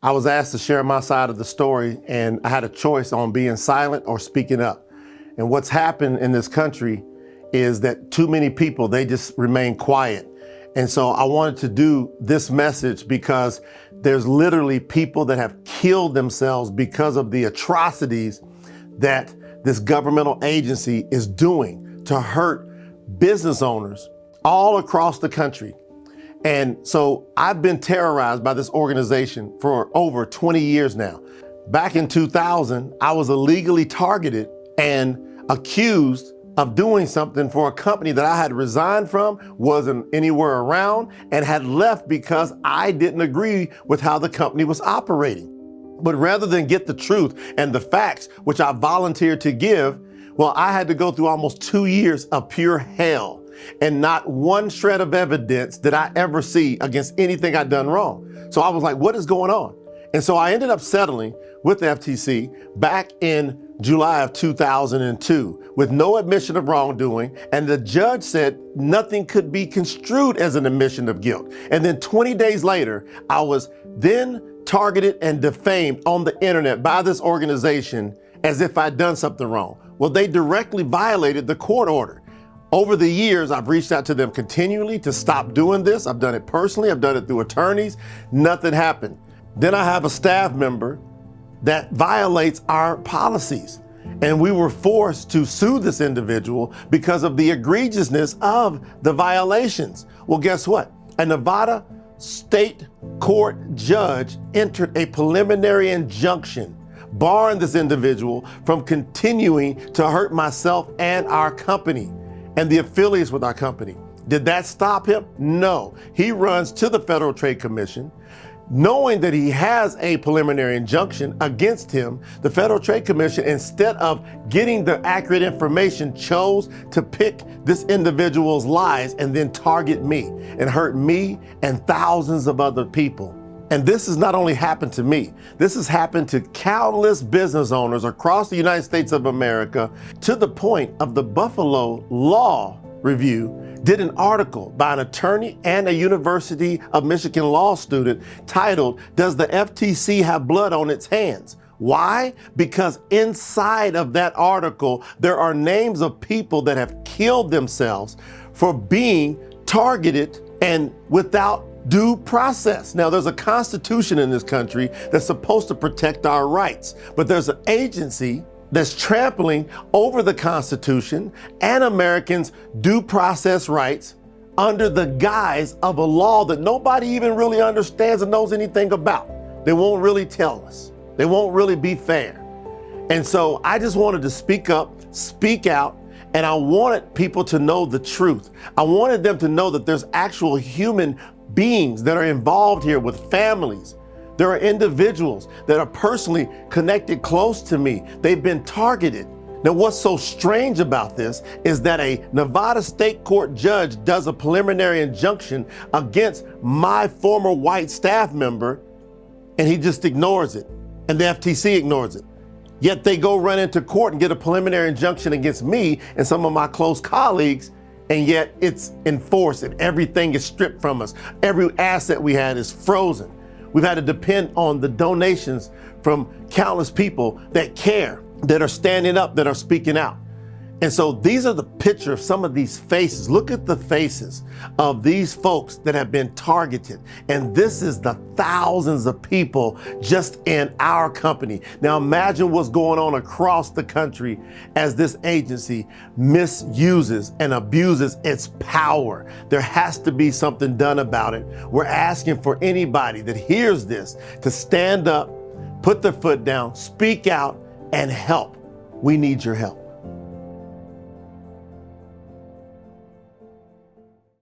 I was asked to share my side of the story, and I had a choice on being silent or speaking up. And what's happened in this country is that too many people, they just remain quiet. And so I wanted to do this message because there's literally people that have killed themselves because of the atrocities that this governmental agency is doing to hurt business owners all across the country. And so I've been terrorized by this organization for over 20 years now. Back in 2000, I was illegally targeted and accused of doing something for a company that I had resigned from, wasn't anywhere around, and had left because I didn't agree with how the company was operating. But rather than get the truth and the facts, which I volunteered to give, well, I had to go through almost 2 years of pure hell. And not one shred of evidence did I ever see against anything I'd done wrong. So I was like, what is going on? And so I ended up settling with the FTC back in July of 2002 with no admission of wrongdoing. And the judge said nothing could be construed as an admission of guilt. And then 20 days later, I was then targeted and defamed on the internet by this organization as if I'd done something wrong. Well, they directly violated the court order. Over the years, I've reached out to them continually to stop doing this. I've done it personally. I've done it through attorneys. Nothing happened. Then I have a staff member that violates our policies. And we were forced to sue this individual because of the egregiousness of the violations. Well, guess what? A Nevada state court judge entered a preliminary injunction barring this individual from continuing to hurt myself and our company and the affiliates with our company. Did that stop him? No. He runs to the Federal Trade Commission. Knowing that he has a preliminary injunction against him, the Federal Trade Commission, instead of getting the accurate information, chose to pick this individual's lies and then target me and hurt me and thousands of other people. And this has not only happened to me, this has happened to countless business owners across the United States of America, to the point of the Buffalo Law Review did an article by an attorney and a University of Michigan law student titled, "Does the FTC Have Blood on Its Hands?" Why? Because inside of that article, there are names of people that have killed themselves for being targeted and without due process. Now, there's a constitution in this country that's supposed to protect our rights, but there's an agency that's trampling over the Constitution and Americans' due process rights under the guise of a law that nobody even really understands and knows anything about. They won't really tell us. They won't really be fair. And so I just wanted to speak up, speak out, and I wanted people to know the truth. I wanted them to know that there's actual human beings that are involved here with families. There are individuals that are personally connected close to me. They've been targeted. Now, what's so strange about this is that a Nevada state court judge does a preliminary injunction against my former white staff member, and he just ignores it, and the FTC ignores it. Yet they go run into court and get a preliminary injunction against me and some of my close colleagues, and yet it's enforced and everything is stripped from us. Every asset we had is frozen. We've had to depend on the donations from countless people that care, that are standing up, that are speaking out. And so these are the picture of some of these faces. Look at the faces of these folks that have been targeted. And this is the thousands of people just in our company. Now imagine what's going on across the country as this agency misuses and abuses its power. There has to be something done about it. We're asking for anybody that hears this to stand up, put their foot down, speak out, and help. We need your help.